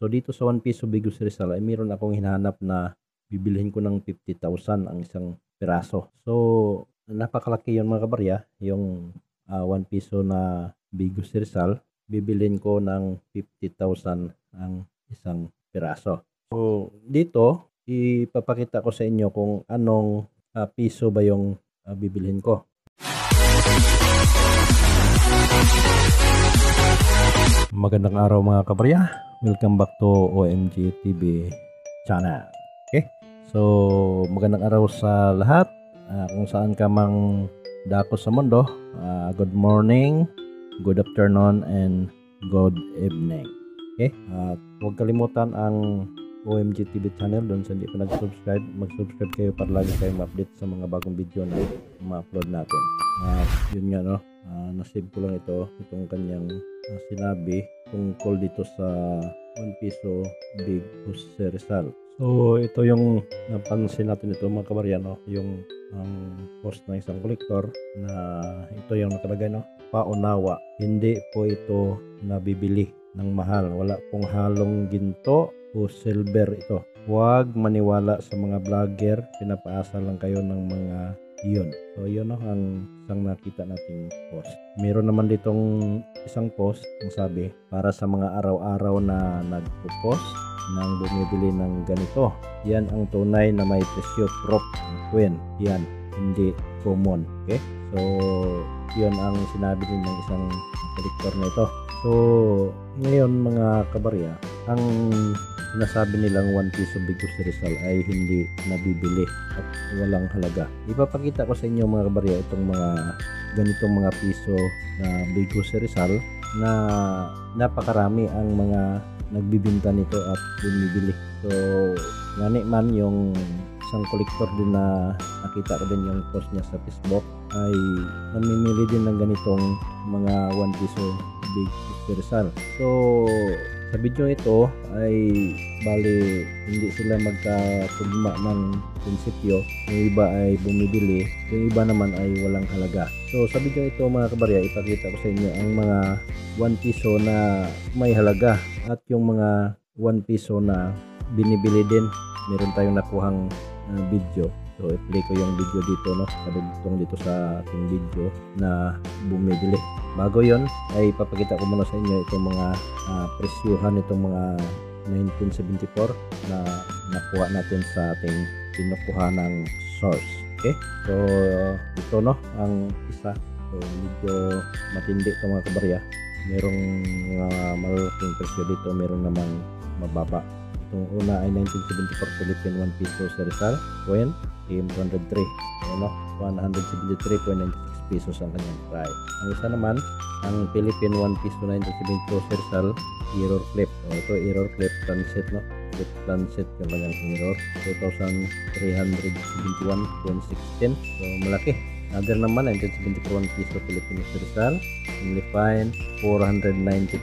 So dito sa 1 piso Big Jose Rizal ay meron akong hinahanap na bibilhin ko ng 50,000 ang isang piraso. So napakalaki yun mga kabarya, yung 1 piso na Big Jose Rizal, bibilhin ko ng 50,000 ang isang piraso. So dito ipapakita ko sa inyo kung anong piso ba yung bibilhin ko. Magandang araw mga kabarya, welcome back to OMG TV channel. Okay, so magandang araw sa lahat, kung saan ka mang dako sa mundo. Good morning, good afternoon, and good evening. Okay, at huwag kalimutan ang OMG TV channel. Doon sa hindi pa nag-subscribe, mag-subscribe kayo para lagi kayong ma-update sa mga bagong video na ma-upload natin. Yun nga no, nasave ko lang itong kanyang sinabi tungkol dito sa 1 piso Big Jose Rizal. So ito yung napansin natin ito mga kabarya, no? Yung post ng isang kolektor na ito yung nakalagay, no? Paunawa, hindi po ito nabibili ng mahal, wala pong halong ginto o silver ito. Huwag maniwala sa mga vlogger, pinapaasa lang kayo ng mga yun. So yun no, ang isang nakita nating post. Meron naman ditong isang post ang sabi, para sa mga araw-araw na nagpo-post ng bumibili ng ganito, yan ang tunay na may presyo, prop queen. Yan, hindi common. Okay, so yun ang sinabi din ng isang kolektor na ito. So ngayon mga kabarya, ang sinasabi nilang 1 piso Big Jose Rizal ay hindi nabibili at walang halaga. Ipapakita ko sa inyo mga kabarya itong mga ganitong mga piso na Big Jose Rizal na napakarami ang mga nagbibinta nito at bumibili. So ngani man yung isang kolektor din na nakita ko din yung post niya sa Facebook ay namimili din ng ganitong mga 1 piso Big Jose Rizal. So sa video ito ay bali hindi sila magkatugma ng prinsipyo. Yung iba ay bumibili, yung iba naman ay walang halaga. So sa video ito mga kabarya, ipakita ko sa inyo ang mga 1 piso na may halaga at yung mga 1 piso na binibili din. Meron tayong nakuhang video. So i-play ko yung video dito, no? Kadugtong dito sa ating video na bumibili. Bago yon ay ipapakita ko muna sa inyo itong mga presyuhan itong mga 1974 na nakuha natin sa ating kinukuha ng source. Okay, so ito no ang isa. So medyo matindi ito mga kabarya. Merong mga malaking presyo dito, meron namang mababa. Itong una ay 1974 Philippine 1 piso Jose Rizal coin, TM203, ano, 173.96 pesos ang kanyang price. Ang isa naman, ang Philippine 1 piso 1974 Jose Rizal error clip. So, ito error clip transit, no? Clip transit yung kanyang error, 2,371.16. So malaki. Other naman 1974 1 piso Philippine Jose Rizal, only fine 494.52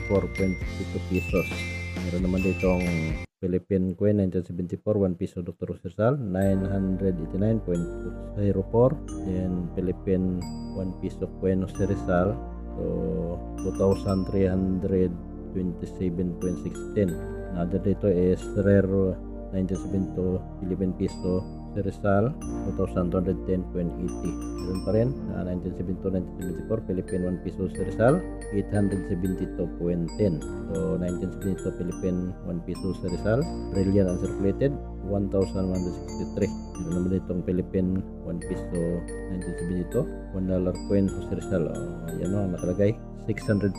pesos. Meron naman ditong Philippine coin 1974 1 piso Dr. Jose Rizal 989.04, then Philippine 1 piso coin Jose Rizal, so 2,327.16. Another dito is rare 1972 Philippine piso Jose Rizal 2,210.80. Meron pa rin 1972-1974 Philippine 1 piso Jose Rizal 872.10. So 1972 Philippine 1 piso Jose Rizal brilliant uncirculated 1,163. Meron naman ditong Philippine 1 piso 1972 $1 coin Jose Rizal, yan o nakalagay 604.06.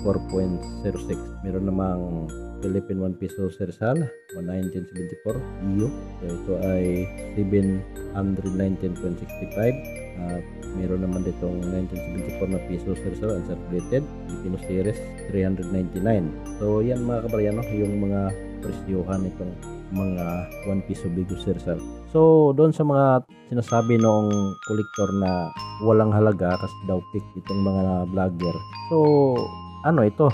Meron namang Philippine 1 piso Jose Rizal 1974 EU, so ito ay 719.65. At meron naman ditong 1974 na piso Jose Rizal uncirculated Filipino series 399. So yan mga kabarya, no, yung mga presyohan itong mga 1 piso Big Jose Rizal. So doon sa mga sinasabi noong kolektor na walang halaga kasi daw pick itong mga vlogger, so ano itong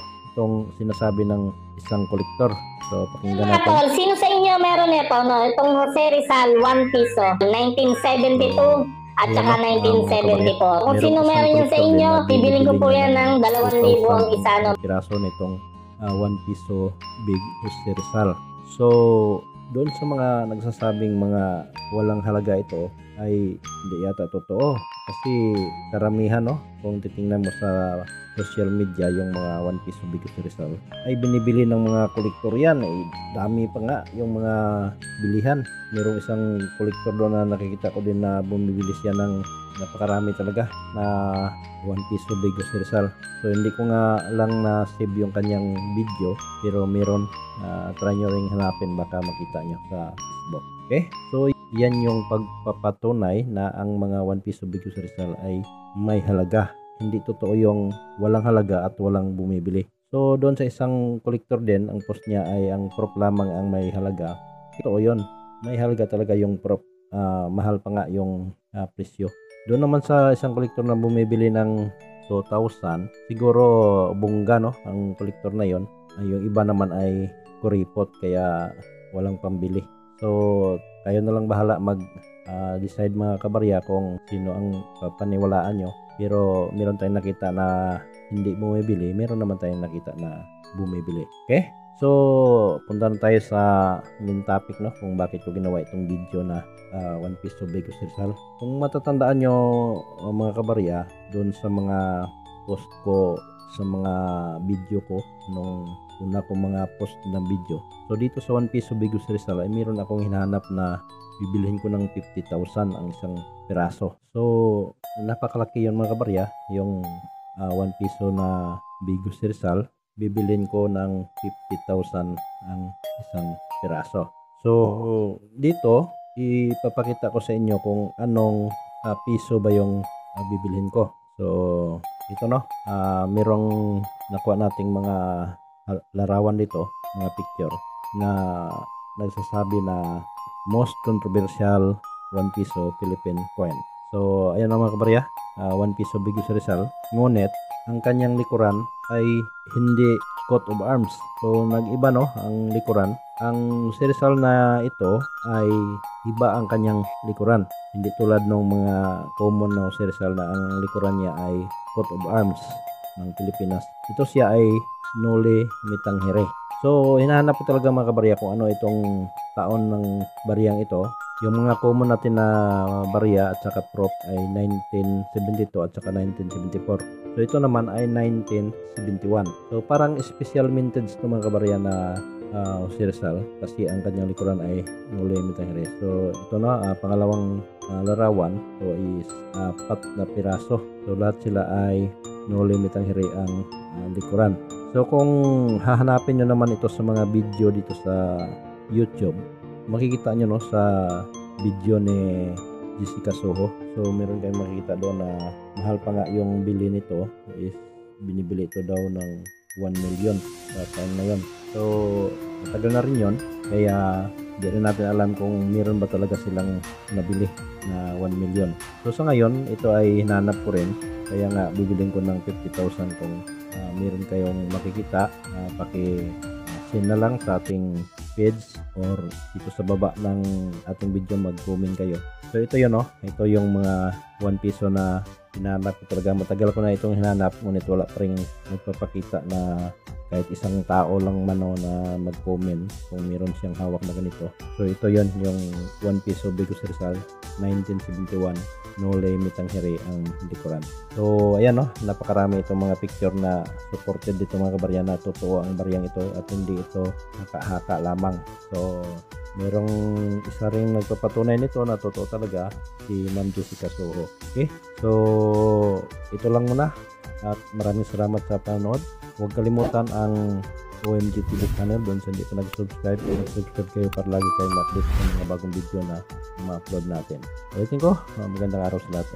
sinasabi ng isang kolektor. So pakinggan natin. Tol, sino sa inyo meron ito, no? Itong Jose Rizal 1 piso 1972 at saka 1974. Kung sino meron yan sa inyo, bibiling ko po yan ng 2,000 ang isa, no? Piraso nitong 1 piso Big Jose Rizal. So, doon sa mga nagsasabing mga walang halaga ito ay hindi yata totoo. Kasi karamihan, no, kung titingnan mo sa social media, yung mga 1 piso Bigos Rizal ay binibili ng mga kolektor yan. Dami pa nga yung mga bilihan. Merong isang kolektor doon na nakikita ko din na bumibili siya ng napakarami talaga na 1 piso Bigos Rizal. So hindi ko nga lang na save yung kanyang video, pero meron. Try nyo ring hanapin, baka makita nyo sa Facebook. Okay, so yan yung pagpapatunay na ang mga 1 piso Bigos Rizal ay may halaga. Hindi totoo yung walang halaga at walang bumibili. So doon sa isang kolektor din, ang post niya ay ang prop lamang ang may halaga. Totoo yun, may halaga talaga yung prop. Mahal pa nga yung presyo. Doon naman sa isang kolektor na bumibili ng 2,000, siguro bungga, no, ang kolektor na yon. Yung iba naman ay kuripot, kaya walang pambili. So kayo na lang bahala mag-decide mga kabarya kung sino ang papaniwalaan nyo. Pero meron tayong nakita na hindi bumibili, meron naman tayong nakita na bumibili. Okay? So, punta na tayo sa main topic, no, kung bakit ko ginawa itong video na 1 piso Bigos Rizal. Kung matatandaan nyo, mga kabarya, doon sa mga post ko, sa mga video ko, nung una kong mga post ng video. So, dito sa 1 piso Bigos Rizal ay meron akong hinahanap na bibilhin ko ng 50,000 ang isang piraso. So, napakalaki yun mga kabarya, yung 1 piso na Bigos Rizal, bibilhin ko ng 50,000 ang isang piraso. So, dito, ipapakita ko sa inyo kung anong piso ba yung bibilhin ko. So, ito, no, merong nakuha nating mga larawan dito, mga picture, na nagsasabi na most controversial 1 piso Philippine coin. So, ayan ang mga kabarya, 1 piso Bigos Rizal. Ngunit, ang kanyang likuran ay hindi coat of arms. So, nag-iba, no, ang likuran. Ang Rizal na ito ay iba ang kanyang likuran. Hindi tulad ng mga common na Rizal na ang likuran niya ay coat of arms ng Pilipinas. Ito siya ay Noli Me Tangere. So, hinahanap ko talaga mga kabarya kung ano itong taon ng bariyang ito. Yung mga common natin na barya at saka prop ay 1972 at saka 1974. So, ito naman ay 1971. So, parang special mintage ito mga kabarya na Rizal kasi ang kanyang likuran ay Noli Me Tangere. So, ito na, pangalawang larawan. So, is 4 na piraso. So, lahat sila ay Noli Me Tangere ang likuran. So kung hahanapin nyo naman ito sa mga video dito sa YouTube, makikita nyo, no, sa video ni Jessica Soho. So meron kayong makikita doon na mahal pa nga yung bili nito, is binibili ito daw ng 1 million sa time na yon. So matagal na rin yon, kaya hindi rin natin alam kung meron ba talaga silang nabili na 1 million. So sa ngayon, ito ay hinanap ko rin, kaya nga bibiling ko ng 50,000. Kung meron kayong makikita, paki-send na lang sa ating page or dito sa baba ng ating video, mag-comment kayo. So ito yun, no? Ito yung mga 1 piso na hinanap ko talaga. Matagal ko na itong hinanap, ngunit wala pa rin nagpapakita na kahit isang tao lang man, no, na mag-comment kung meron siyang hawak na ganito. So ito yun, yung 1 piso Bigos Rizal 1971 Noli Me Tangere ang likuran. So ayan, no, napakarami itong mga picture na supported dito mga kabarya na totoo ang baryang ito at hindi ito haka-haka lamang. So merong isa ring nagpapatunay nito na totoo talaga, si Ma'am Jessica Soho. Okay, so ito lang muna at maraming salamat sa panonood. Huwag kalimutan ang OMG TV channel doon sa hindi pa nag-subscribe. Mag-subscribe kayo para lagi kayong ma-update sa mga bagong video na ma-upload natin. Ulitin ko, magandang araw sa lahat.